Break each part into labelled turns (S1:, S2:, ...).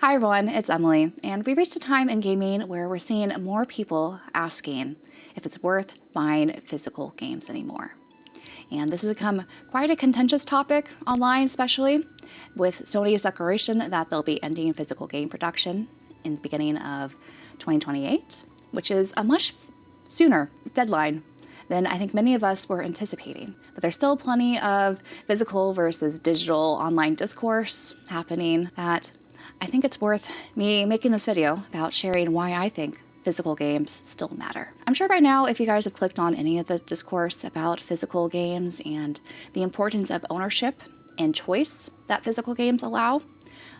S1: Hi everyone, it's Emily, and we reached a time in gaming where we're seeing more people asking if it's worth buying physical games anymore. And this has become quite a contentious topic online, especially with Sony's declaration that they'll be ending physical game production in the beginning of 2028, which is a much sooner deadline than I think many of us were anticipating. But there's still plenty of physical versus digital online discourse happening that I think it's worth me making this video about sharing why I think physical games still matter. I'm sure by now, if you guys have clicked on any of the discourse about physical games and the importance of ownership and choice that physical games allow,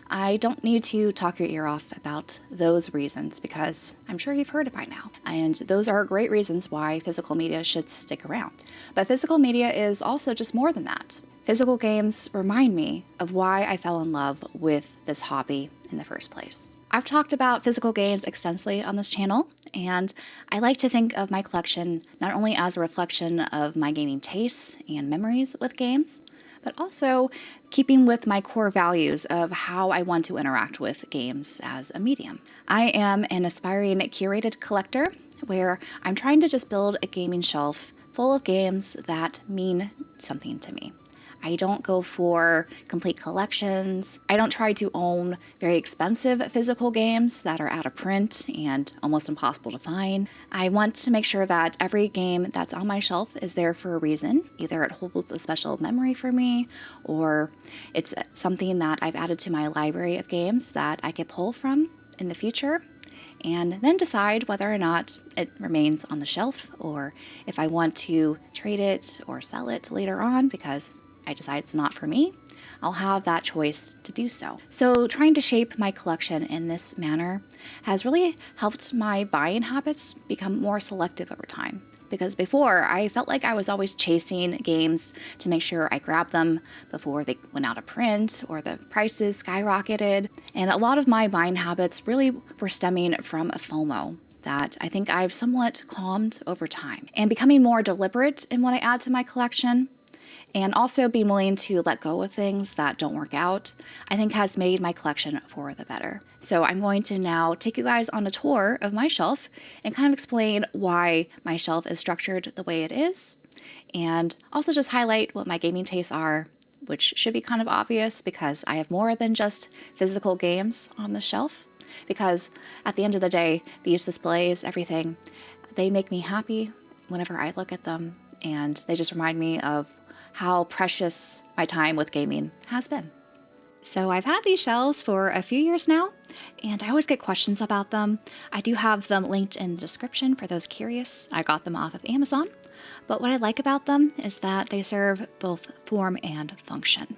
S1: I don't need to talk your ear off about those reasons because I'm sure you've heard it by now. And those are great reasons why physical media should stick around. But physical media is also just more than that. Physical games remind me of why I fell in love with this hobby in the first place. I've talked about physical games extensively on this channel, and I like to think of my collection not only as a reflection of my gaming tastes and memories with games, but also keeping with my core values of how I want to interact with games as a medium. I am an aspiring curated collector where I'm trying to just build a gaming shelf full of games that mean something to me. I don't go for complete collections. I don't try to own very expensive physical games that are out of print and almost impossible to find. I want to make sure that every game that's on my shelf is there for a reason. Either it holds a special memory for me, or it's something that I've added to my library of games that I could pull from in the future, and then decide whether or not it remains on the shelf, or if I want to trade it or sell it later on because I decide it's not for me, I'll have that choice to do so. So trying to shape my collection in this manner has really helped my buying habits become more selective over time. Because before, I felt like I was always chasing games to make sure I grabbed them before they went out of print or the prices skyrocketed. And a lot of my buying habits really were stemming from a FOMO that I think I've somewhat calmed over time. And becoming more deliberate in what I add to my collection, and also being willing to let go of things that don't work out, I think has made my collection for the better. So I'm going to now take you guys on a tour of my shelf and kind of explain why my shelf is structured the way it is, and also just highlight what my gaming tastes are, which should be kind of obvious because I have more than just physical games on the shelf. Because at the end of the day, these displays, everything, they make me happy whenever I look at them, and they just remind me of how precious my time with gaming has been. So I've had these shelves for a few years now, and I always get questions about them. I do have them linked in the description for those curious. I got them off of Amazon, but what I like about them is that they serve both form and function.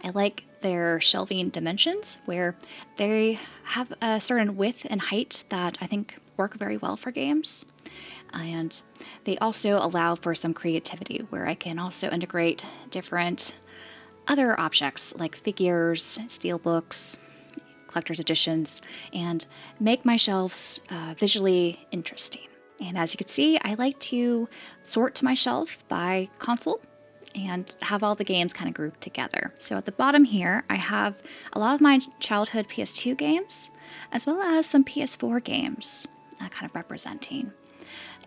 S1: I like their shelving dimensions where they have a certain width and height that I think work very well for games. And they also allow for some creativity where I can also integrate different other objects like figures, steelbooks, collector's editions, and make my shelves visually interesting. And as you can see, I like to sort my shelf by console and have all the games kind of grouped together. So at the bottom here, I have a lot of my childhood PS2 games, as well as some PS4 games kind of representing.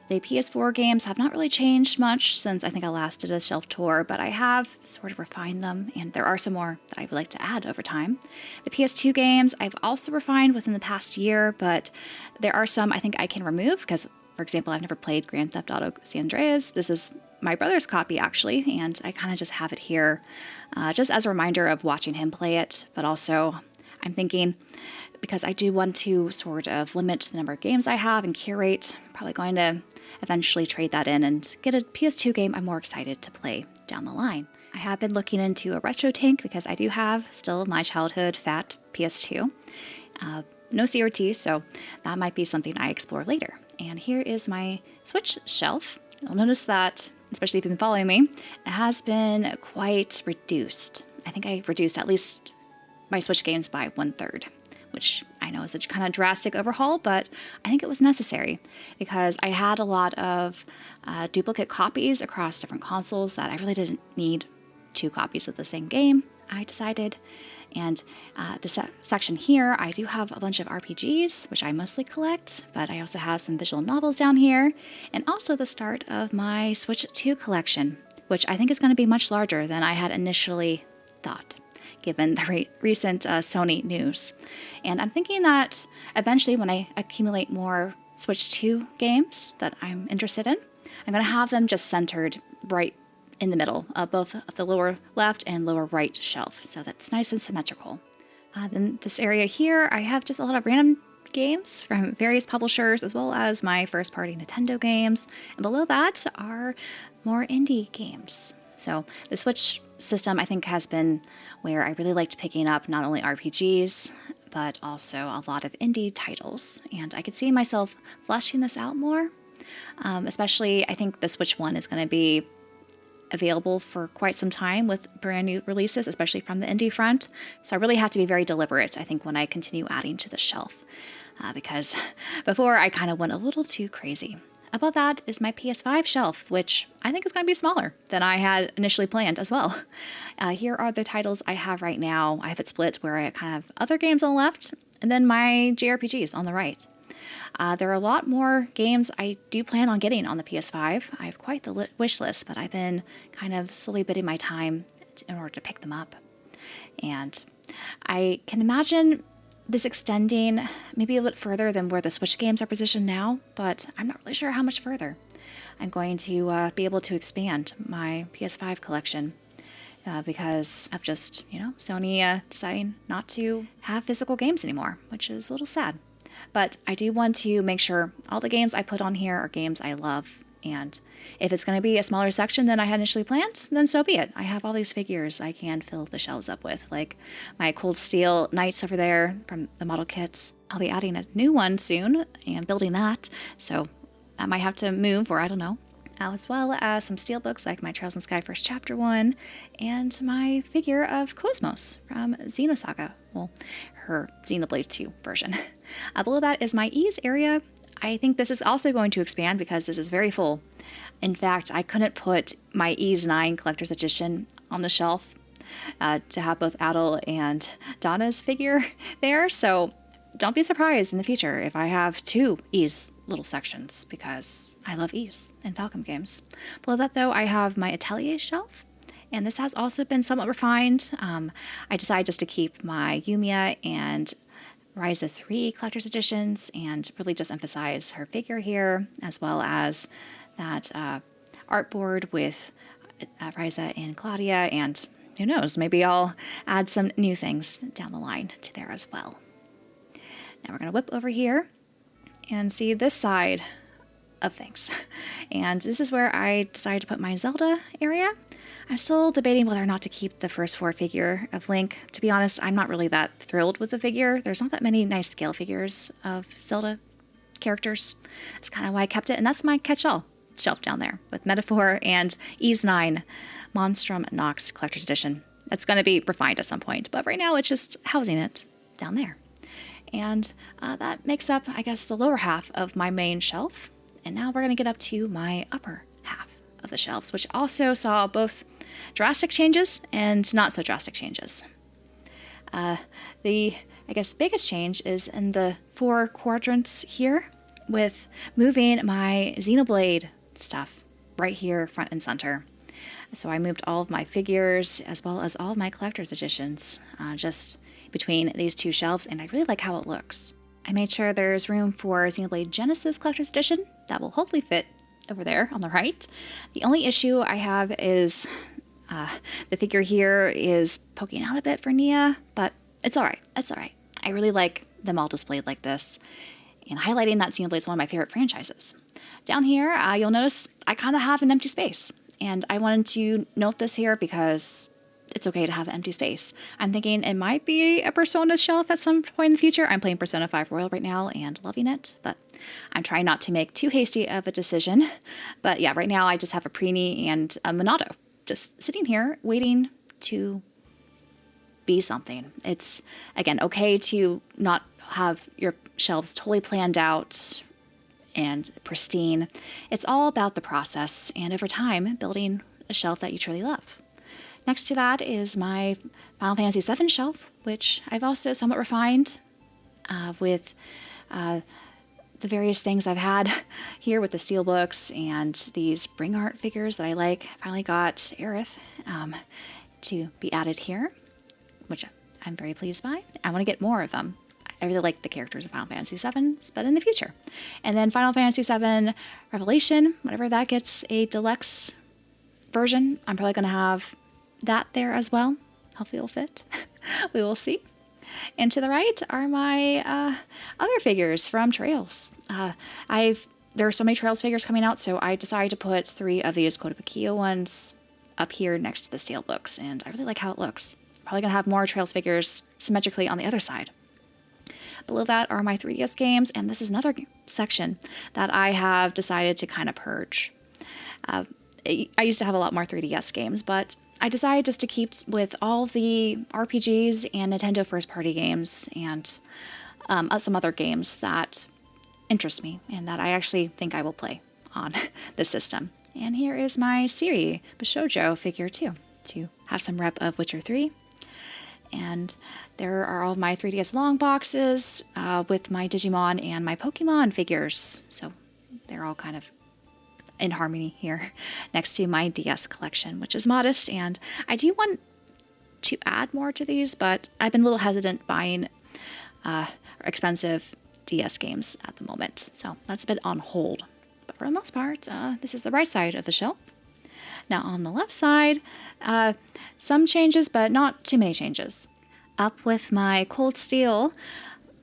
S1: The PS4 games have not really changed much since I think I last did a shelf tour, but I have sort of refined them, and there are some more that I would like to add over time. The PS2 games I've also refined within the past year, but there are some I think I can remove because, for example, I've never played Grand Theft Auto San Andreas. This is my brother's copy, actually, and I kind of just have it here just as a reminder of watching him play it, but also I'm thinking, because I do want to sort of limit the number of games I have and curate, I'm probably going to eventually trade that in and get a PS2 game I'm more excited to play down the line. I have been looking into a retro tank because I do have still my childhood fat PS2. No CRT, so that might be something I explore later. And here is my Switch shelf. You'll notice that, especially if you've been following me, it has been quite reduced. I think I reduced at least my Switch games by 1/3. Which I know is a kind of drastic overhaul, but I think it was necessary because I had a lot of duplicate copies across different consoles that I really didn't need 2 copies of the same game, I decided. And this section here, I do have a bunch of RPGs, which I mostly collect, but I also have some visual novels down here, and also the start of my Switch 2 collection, which I think is going to be much larger than I had initially thought, given the recent Sony news. And I'm thinking that eventually when I accumulate more Switch 2 games that I'm interested in, I'm going to have them just centered right in the middle of both the lower left and lower right shelf. So that's nice and symmetrical. Then this area here, I have just a lot of random games from various publishers, as well as my first party Nintendo games. And below that are more indie games. So the Switch system, I think, has been where I really liked picking up not only RPGs, but also a lot of indie titles. And I could see myself fleshing this out more. Especially, I think the Switch one is going to be available for quite some time with brand new releases, especially from the indie front. So I really have to be very deliberate, I think, when I continue adding to the shelf, because before I kind of went a little too crazy. Above that is my PS5 shelf, which I think is going to be smaller than I had initially planned as well. Here are the titles I have right now. I have it split where I kind of have other games on the left and then my JRPGs on the right. There are a lot more games I do plan on getting on the PS5. I have quite the wish list, but I've been kind of slowly bidding my time in order to pick them up. And I can imagine this extending maybe a bit further than where the Switch games are positioned now, but I'm not really sure how much further. I'm going to be able to expand my PS5 collection because of just, Sony deciding not to have physical games anymore, which is a little sad. But I do want to make sure all the games I put on here are games I love. And if it's going to be a smaller section than I had initially planned, then so be it. I have all these figures I can fill the shelves up with, like my Cold Steel Knights over there from the model kits. I'll be adding a new one soon and building that, so that might have to move, or I don't know. As well as some steelbooks like my Trails in Sky First Chapter 1 and my figure of Cosmos from Xenosaga. Well, her Xenoblade 2 version. Below that is my ease area. I think this is also going to expand because this is very full. In fact, I couldn't put my Ease 9 Collector's Edition on the shelf to have both Adel and Donna's figure there, so don't be surprised in the future if I have two Ease little sections, because I love Ease and Falcom games. Below that, though, I have my Atelier shelf, and this has also been somewhat refined. I decided just to keep my Yumiya and Ryza 3 Collector's Editions and really just emphasize her figure here, as well as that artboard with Ryza and Claudia, and who knows, maybe I'll add some new things down the line to there as well. Now we're going to whip over here and see this side of things. And this is where I decided to put my Zelda area. I'm still debating whether or not to keep the first 4 figure of Link. To be honest, I'm not really that thrilled with the figure. There's not that many nice scale figures of Zelda characters. That's kind of why I kept it. And that's my catch-all shelf down there with Metaphor and Ease 9 Monstrum Nox Collector's Edition. That's going to be refined at some point, but right now it's just housing it down there. And that makes up, I guess, the lower half of my main shelf. And now we're going to get up to my upper half of the shelves, which also saw both drastic changes and not so drastic changes. The, I guess, biggest change is in the 4 quadrants here, with moving my Xenoblade stuff right here front and center. So I moved all of my figures as well as all of my collector's editions just between these 2 shelves, and I really like how it looks. I made sure there's room for Xenoblade Genesis Collector's Edition that will hopefully fit over there on the right. The only issue I have is the figure here is poking out a bit for Nia, but it's all right. It's all right. I really like them all displayed like this, and highlighting that Xenoblade is one of my favorite franchises. Down here, you'll notice I kind of have an empty space, and I wanted to note this here because it's okay to have an empty space. I'm thinking it might be a Persona shelf at some point in the future. I'm playing Persona 5 Royal right now and loving it, but I'm trying not to make too hasty of a decision. But yeah, right now I just have a Preenie and a Monado just sitting here waiting to be something. It's, again, okay to not have your shelves totally planned out and pristine. It's all about the process and over time building a shelf that you truly love. Next to that is my Final Fantasy VII shelf, which I've also somewhat refined with the various things I've had here with the steelbooks and these Bring Art figures that I like. I finally got Aerith to be added here, which I'm very pleased by. I want to get more of them. I really like the characters of Final Fantasy VII, but in the future. And then Final Fantasy VII Revelation, whenever that gets a deluxe version, I'm probably going to have that there as well. Hopefully it'll fit. We will see. And to the right are my other figures from Trails. There are so many Trails figures coming out, so I decided to put 3 of these Kotobukiya ones up here next to the steelbooks, and I really like how it looks. Probably going to have more Trails figures symmetrically on the other side. Below that are my 3DS games, and this is another section that I have decided to kind of purge. I used to have a lot more 3DS games, but I decided just to keep with all the RPGs and Nintendo first-party games and some other games that interest me and that I actually think I will play on the system. And here is my Ciri Bishoujo figure too, to have some rep of Witcher 3. And there are all of my 3DS long boxes with my Digimon and my Pokemon figures. So they're all kind of in harmony here next to my DS collection, which is modest. And I do want to add more to these, but I've been a little hesitant buying expensive DS games at the moment. So that's a bit on hold. But for the most part, this is the right side of the shelf. Now on the left side, some changes, but not too many changes. Up with my Cold Steel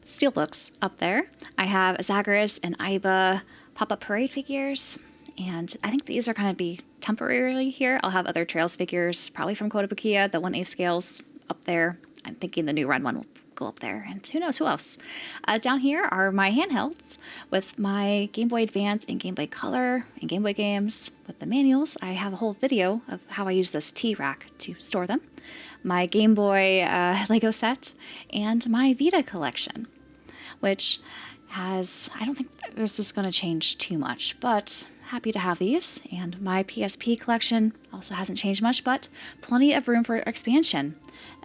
S1: steelbooks up there, I have Zagreus and Aiba pop-up parade figures, and I think these are going to be temporarily here. I'll have other Trails figures, probably from Kotobukiya, the 1/8 scales up there. I'm thinking the new Red one will go up there, and who knows who else. Down here are my handhelds with my Game Boy Advance and Game Boy Color and Game Boy games with the manuals. I have a whole video of how I use this T-rack to store them. My Game Boy Lego set and my Vita collection, which has, I don't think this is going to change too much, but happy to have these. And my PSP collection also hasn't changed much, but plenty of room for expansion.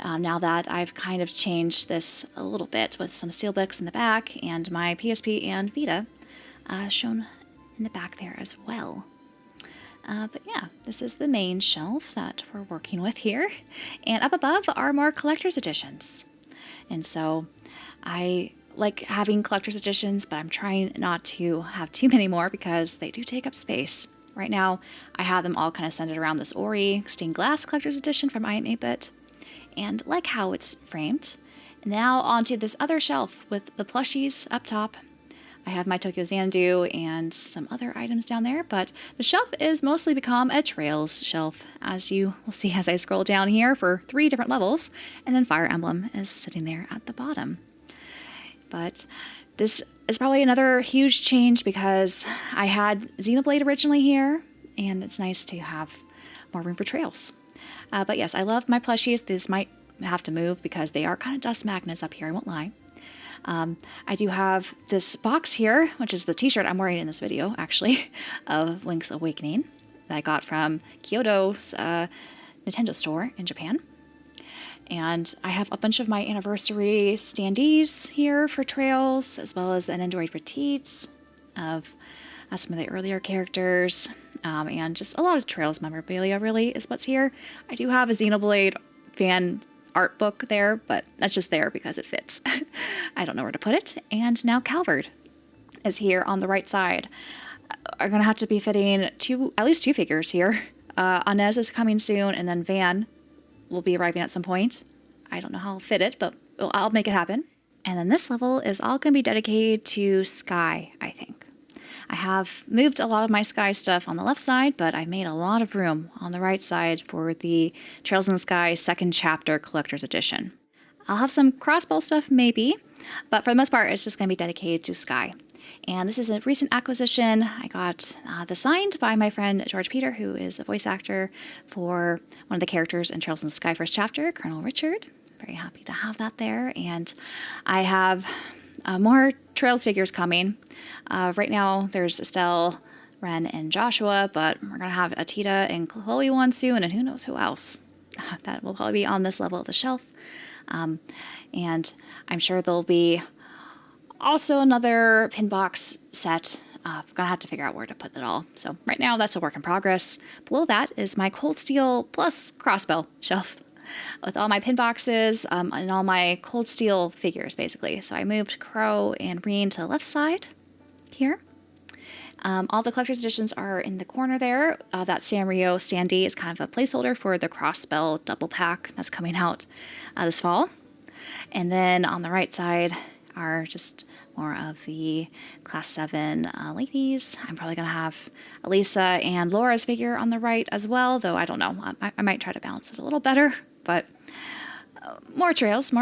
S1: Now that I've kind of changed this a little bit with some steelbooks in the back and my PSP and Vita shown in the back there as well. But yeah, this is the main shelf that we're working with here. And up above are more collector's editions. And so I like having collector's editions, but I'm trying not to have too many more because they do take up space. Right now, I have them all kind of centered around this Ori stained glass collector's edition from I Am 8-Bit. And like how it's framed. Now onto this other shelf with the plushies up top. I have my Tokyo Xanadu and some other items down there, but the shelf is mostly become a Trails shelf, as you will see as I scroll down here for 3 different levels, and then Fire Emblem is sitting there at the bottom. But this is probably another huge change because I had Xenoblade originally here, and it's nice to have more room for Trails. But yes, I love my plushies. This might have to move because they are kind of dust magnets up here, I won't lie. I do have this box here, which is the t-shirt I'm wearing in this video, actually, of Link's Awakening that I got from Kyoto's Nintendo store in Japan. And I have a bunch of my anniversary standees here for Trails, as well as an Android Petites of some of the earlier characters, and just a lot of Trails memorabilia really is what's here. I do have a Xenoblade fan art book there, but that's just there because it fits. I don't know where to put it. And now Calvard is here on the right side. I'm going to have to be fitting at least two figures here. Inez is coming soon, and then Van will be arriving at some point. I don't know how I'll fit it, but I'll make it happen. And then this level is all going to be dedicated to Sky, I think. I have moved a lot of my Sky stuff on the left side, but I've made a lot of room on the right side for the Trails in the Sky second chapter collector's edition. I'll have some crossbow stuff maybe, but for the most part, it's just going to be dedicated to Sky. And this is a recent acquisition. I got this signed by my friend George Peter, who is a voice actor for one of the characters in Trails in the Sky first chapter, Colonel Richard. Very happy to have that there. And I have more Trails figures coming. Right now, there's Estelle, Ren, and Joshua, but we're going to have Atita and Chloe one soon, and who knows who else. that will probably be on this level of the shelf. And I'm sure there'll be also another pin box set. I'm going to have to figure out where to put that all. So right now that's a work in progress. Below that is my Cold Steel plus crossbow shelf with all my pin boxes and all my Cold Steel figures, basically. So I moved Crow and Reen to the left side here. All the collector's editions are in the corner there. That Sanrio standee is kind of a placeholder for the crossbow double pack that's coming out this fall. And then on the right side are just more of the Class 7 ladies. I'm probably going to have Elisa and Laura's figure on the right as well, though I don't know. I might try to balance it a little better, but more trails.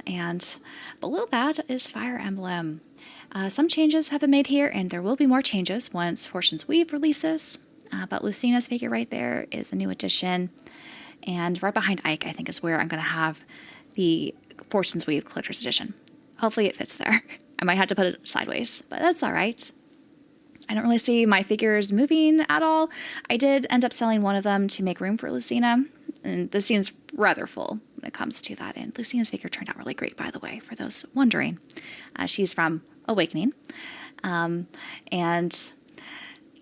S1: And below that is Fire Emblem. Some changes have been made here, and there will be more changes once Fortune's Weave releases. But Lucina's figure right there is the new addition. And right behind Ike, I think, is where I'm going to have the Fortune's Weave Collector's Edition. Hopefully it fits there. I might have to put it sideways, but that's all right. I don't really see my figures moving at all. I did end up selling one of them to make room for Lucina, and this seems rather full when it comes to that. And Lucina's figure turned out really great, by the way, for those wondering. She's from Awakening. And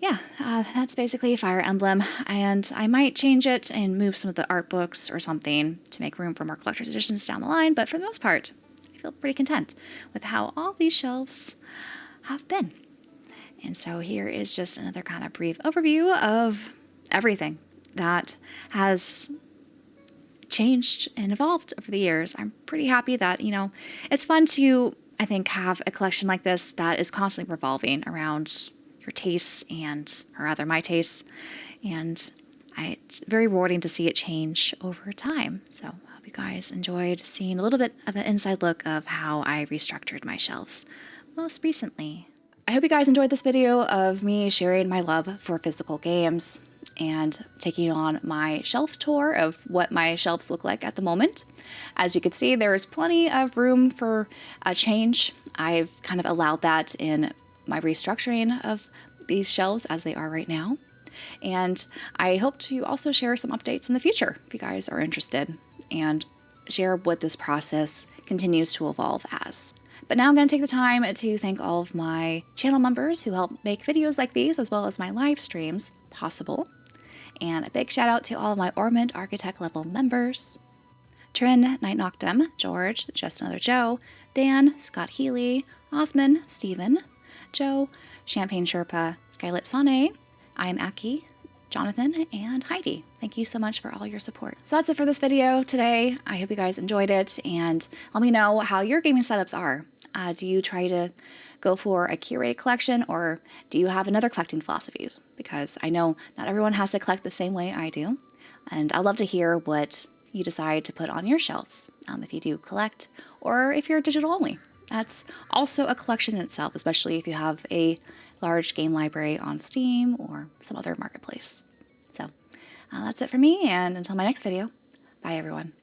S1: yeah, that's basically Fire Emblem. And I might change it and move some of the art books or something to make room for more collector's editions down the line. But for the most part, I feel pretty content with how all these shelves have been. And so here is just another kind of brief overview of everything that has changed and evolved over the years. I'm pretty happy that, it's fun to, I think, have a collection like this that is constantly revolving around your tastes or rather my tastes. And it's very rewarding to see it change over time. So I hope you guys enjoyed seeing a little bit of an inside look of how I restructured my shelves most recently. I hope you guys enjoyed this video of me sharing my love for physical games and taking on my shelf tour of what my shelves look like at the moment. As you can see, there's plenty of room for a change. I've kind of allowed that in my restructuring of these shelves as they are right now. And I hope to also share some updates in the future if you guys are interested and share what this process continues to evolve as. But now I'm going to take the time to thank all of my channel members who help make videos like these, as well as my live streams, possible. And a big shout out to all of my Ormond Architect level members: Trin, Night Noctem, George, Just Another Joe, Dan, Scott Healy, Osman, Steven, Joe, Champagne Sherpa, Skylit Sane, I am Aki, Jonathan, and Heidi. Thank you so much for all your support. So that's it for this video today. I hope you guys enjoyed it, and let me know how your gaming setups are. Do you try to go for a curated collection, or do you have another collecting philosophies? Because I know not everyone has to collect the same way I do, and I'd love to hear what you decide to put on your shelves, if you do collect, or if you're digital only. That's also a collection in itself, especially if you have a large game library on Steam or some other marketplace. So that's it for me, and until my next video, bye everyone.